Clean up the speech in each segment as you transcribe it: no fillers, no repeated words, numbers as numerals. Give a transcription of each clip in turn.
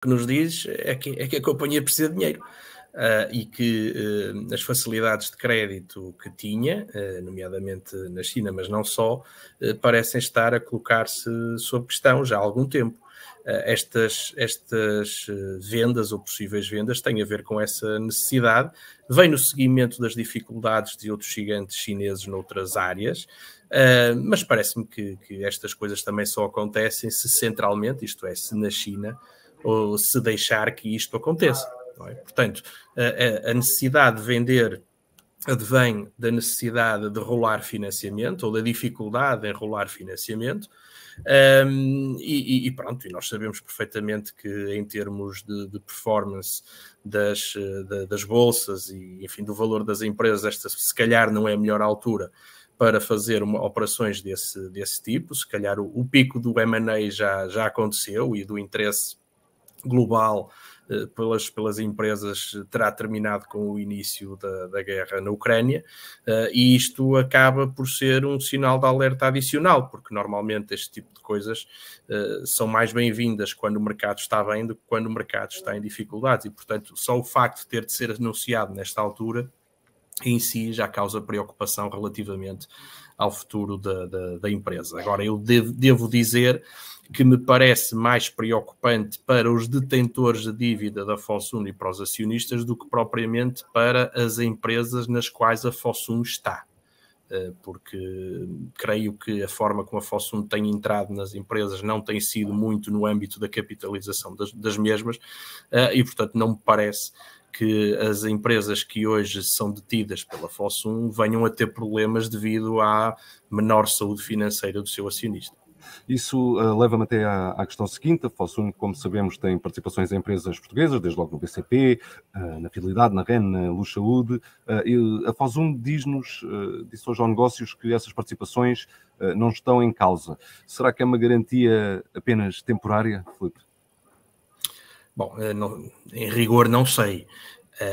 que nos diz é que a companhia precisa de dinheiro. E que as facilidades de crédito que tinha, nomeadamente na China, mas não só, parecem estar a colocar-se sob questão já há algum tempo. Estas vendas ou possíveis vendas têm a ver com essa necessidade, vem no seguimento das dificuldades de outros gigantes chineses noutras áreas, mas parece-me que estas coisas também só acontecem se centralmente, isto é, se na China, ou se deixar que isto aconteça. Não é? Portanto, a necessidade de vender advém da necessidade de rolar financiamento ou da dificuldade em rolar financiamento. E pronto, e nós sabemos perfeitamente que em termos de performance das bolsas e, enfim, do valor das empresas, esta se calhar não é a melhor altura para fazer operações desse tipo. Se calhar o pico do M&A já aconteceu e do interesse global pelas empresas terá terminado com o início da guerra na Ucrânia, e isto acaba por ser um sinal de alerta adicional, porque normalmente este tipo de coisas são mais bem-vindas quando o mercado está bem do que quando o mercado está em dificuldades, e portanto só o facto de ter de ser anunciado nesta altura em si já causa preocupação relativamente ao futuro da empresa. Agora, eu devo dizer que me parece mais preocupante para os detentores de dívida da Fosun e para os acionistas do que propriamente para as empresas nas quais a Fosun está. Porque creio que a forma como a Fosun tem entrado nas empresas não tem sido muito no âmbito da capitalização das mesmas, e portanto não me parece que as empresas que hoje são detidas pela Fosun venham a ter problemas devido à menor saúde financeira do seu acionista. Isso leva-me até à questão seguinte. A Fosun, como sabemos, tem participações em empresas portuguesas, desde logo no BCP, na Fidelidade, na REN, na Luz Saúde. A Fosun disse hoje ao Negócios que essas participações não estão em causa. Será que é uma garantia apenas temporária, Filipe? Bom, em rigor não sei.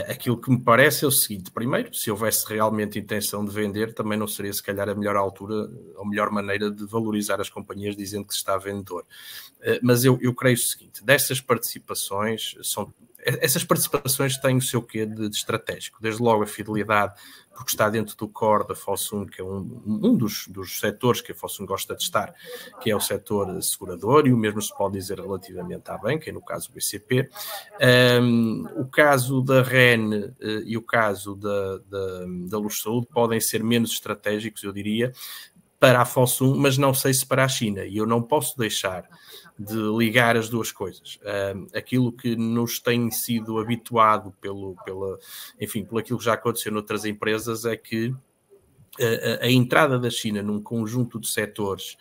Aquilo que me parece é o seguinte: primeiro, se houvesse realmente intenção de vender, também não seria se calhar a melhor altura, a melhor maneira de valorizar as companhias dizendo que se está vendedor. Mas eu creio o seguinte: dessas participações, essas participações têm o seu quê de estratégico. Desde logo a Fidelidade, porque está dentro do core da Fosun, que é um dos setores que a Fosun gosta de estar, que é o setor segurador, e o mesmo se pode dizer relativamente à banca, e no caso do BCP. O caso da REN e o caso da Luz Saúde podem ser menos estratégicos, eu diria, para a Fosun, mas não sei se para a China, e eu não posso deixar de ligar as duas coisas. Aquilo que nos tem sido habituado pelo aquilo que já aconteceu noutras empresas é que a entrada da China num conjunto de setores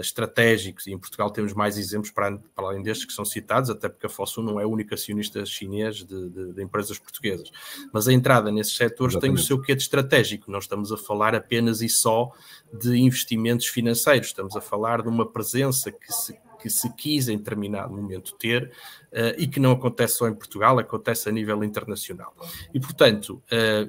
estratégicos, e em Portugal temos mais exemplos para além destes que são citados, até porque a Fosun não é o único acionista chinês de empresas portuguesas, mas a entrada nesses setores tem o seu quê de estratégico. Não estamos a falar apenas e só de investimentos financeiros, estamos a falar de uma presença que se quis em determinado momento ter, e que não acontece só em Portugal, acontece a nível internacional. E, portanto,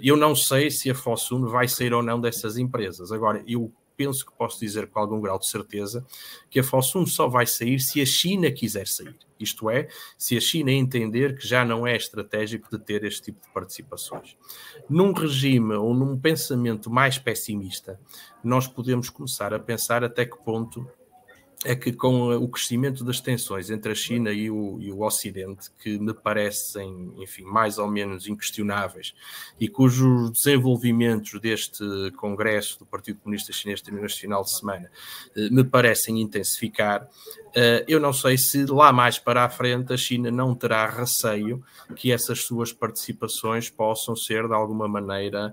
eu não sei se a Fosun vai sair ou não dessas empresas. Agora, eu penso que posso dizer com algum grau de certeza que a Fosun só vai sair se a China quiser sair. Isto é, se a China entender que já não é estratégico de ter este tipo de participações. Num regime ou num pensamento mais pessimista, nós podemos começar a pensar até que ponto é que com o crescimento das tensões entre a China e o Ocidente, que me parecem, enfim, mais ou menos inquestionáveis, e cujos desenvolvimentos deste Congresso do Partido Comunista Chinês terminou este final de semana, me parecem intensificar, eu não sei se lá mais para a frente a China não terá receio que essas suas participações possam ser de alguma maneira,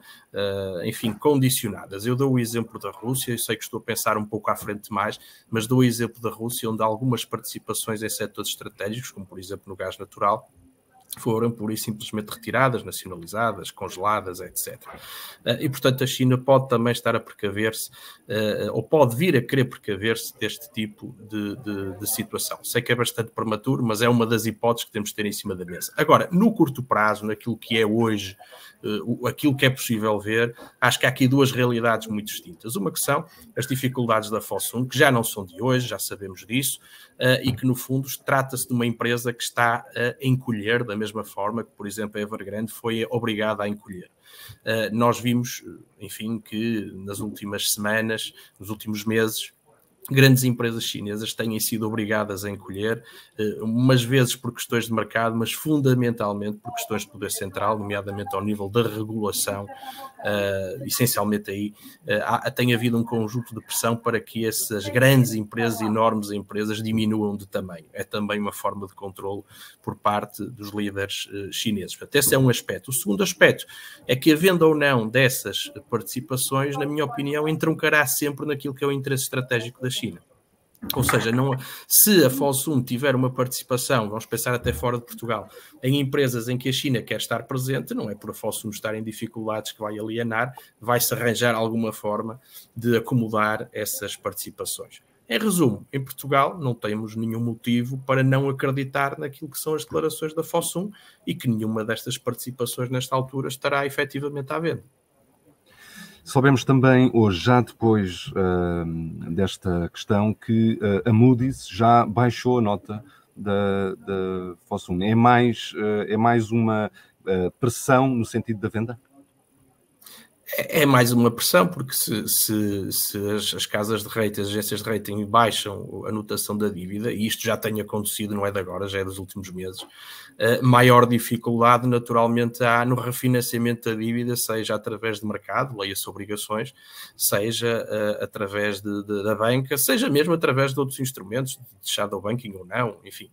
enfim, condicionadas. Eu dou o exemplo da Rússia, eu sei que estou a pensar um pouco à frente mais, mas dou o exemplo da Rússia, onde algumas participações em setores estratégicos, como por exemplo no gás natural, foram pura e simplesmente retiradas, nacionalizadas, congeladas, etc. E, portanto, a China pode também estar a precaver-se, ou pode vir a querer precaver-se deste tipo de situação. Sei que é bastante prematuro, mas é uma das hipóteses que temos de ter em cima da mesa. Agora, no curto prazo, naquilo que é hoje, aquilo que é possível ver, acho que há aqui duas realidades muito distintas. Uma que são as dificuldades da Fosun, que já não são de hoje, já sabemos disso, e que, no fundo, trata-se de uma empresa que está a encolher, da mesma forma que, por exemplo, a Evergrande foi obrigada a encolher. Nós vimos, enfim, que nas últimas semanas, nos últimos meses, grandes empresas chinesas têm sido obrigadas a encolher, umas vezes por questões de mercado, mas fundamentalmente por questões de poder central, nomeadamente ao nível da regulação. Essencialmente aí tem havido um conjunto de pressão para que essas grandes empresas, enormes empresas, diminuam de tamanho. É também uma forma de controle por parte dos líderes chineses. Portanto, esse é um aspecto. O segundo aspecto é que a venda ou não dessas participações, na minha opinião, entroncará sempre naquilo que é o interesse estratégico da China. Ou seja, se a Fosun tiver uma participação, vamos pensar até fora de Portugal, em empresas em que a China quer estar presente, não é por a Fosun estar em dificuldades que vai alienar, vai-se arranjar alguma forma de acomodar essas participações. Em resumo, em Portugal não temos nenhum motivo para não acreditar naquilo que são as declarações da Fosun e que nenhuma destas participações nesta altura estará efetivamente à venda. Soubemos também hoje, já depois desta questão, que a Moody's já baixou a nota da Fosun. É mais uma pressão no sentido da venda? É mais uma pressão, porque se as casas de rating, as agências de rating baixam a notação da dívida, e isto já tem acontecido, não é de agora, já é dos últimos meses, maior dificuldade naturalmente há no refinanciamento da dívida, seja através de mercado, leia-se obrigações, seja através da banca, seja mesmo através de outros instrumentos, de shadow banking ou não, enfim.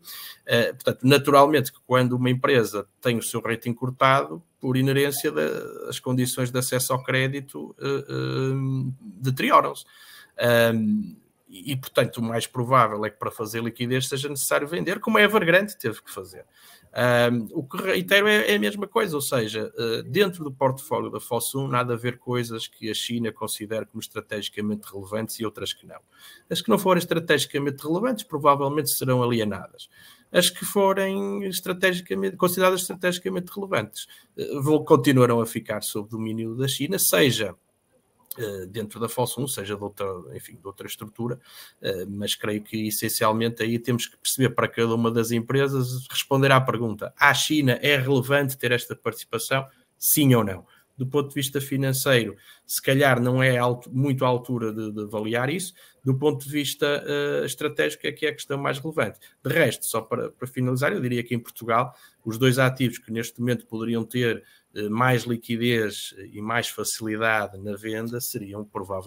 Portanto, naturalmente que quando uma empresa tem o seu rating cortado, por inerência as condições de acesso ao crédito deterioram-se. E, portanto, o mais provável é que para fazer liquidez seja necessário vender, como a Evergrande teve que fazer. O que reitero é a mesma coisa, ou seja, dentro do portfólio da Fosun, nada a ver coisas que a China considera como estrategicamente relevantes e outras que não. As que não forem estrategicamente relevantes provavelmente serão alienadas. As que forem consideradas estrategicamente relevantes continuarão a ficar sob domínio da China, seja dentro da Fosun, seja de outra estrutura, mas creio que essencialmente aí temos que perceber para cada uma das empresas, responder à pergunta: à China é relevante ter esta participação? Sim ou não? Do ponto de vista financeiro, se calhar não é muito à altura de avaliar isso. Do ponto de vista estratégico é que é a questão mais relevante. De resto, só para finalizar, eu diria que em Portugal os dois ativos que neste momento poderiam ter mais liquidez e mais facilidade na venda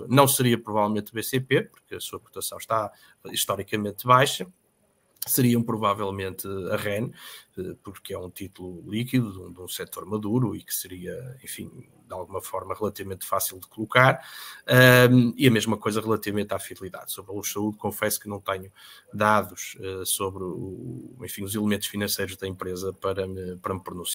não seria provavelmente o BCP, porque a sua cotação está historicamente baixa. Seriam provavelmente a REN, porque é um título líquido de um setor maduro e que seria, enfim, de alguma forma relativamente fácil de colocar, e a mesma coisa relativamente à fidelidade. Sobre a Luz Saúde, confesso que não tenho dados sobre os elementos financeiros da empresa para me pronunciar.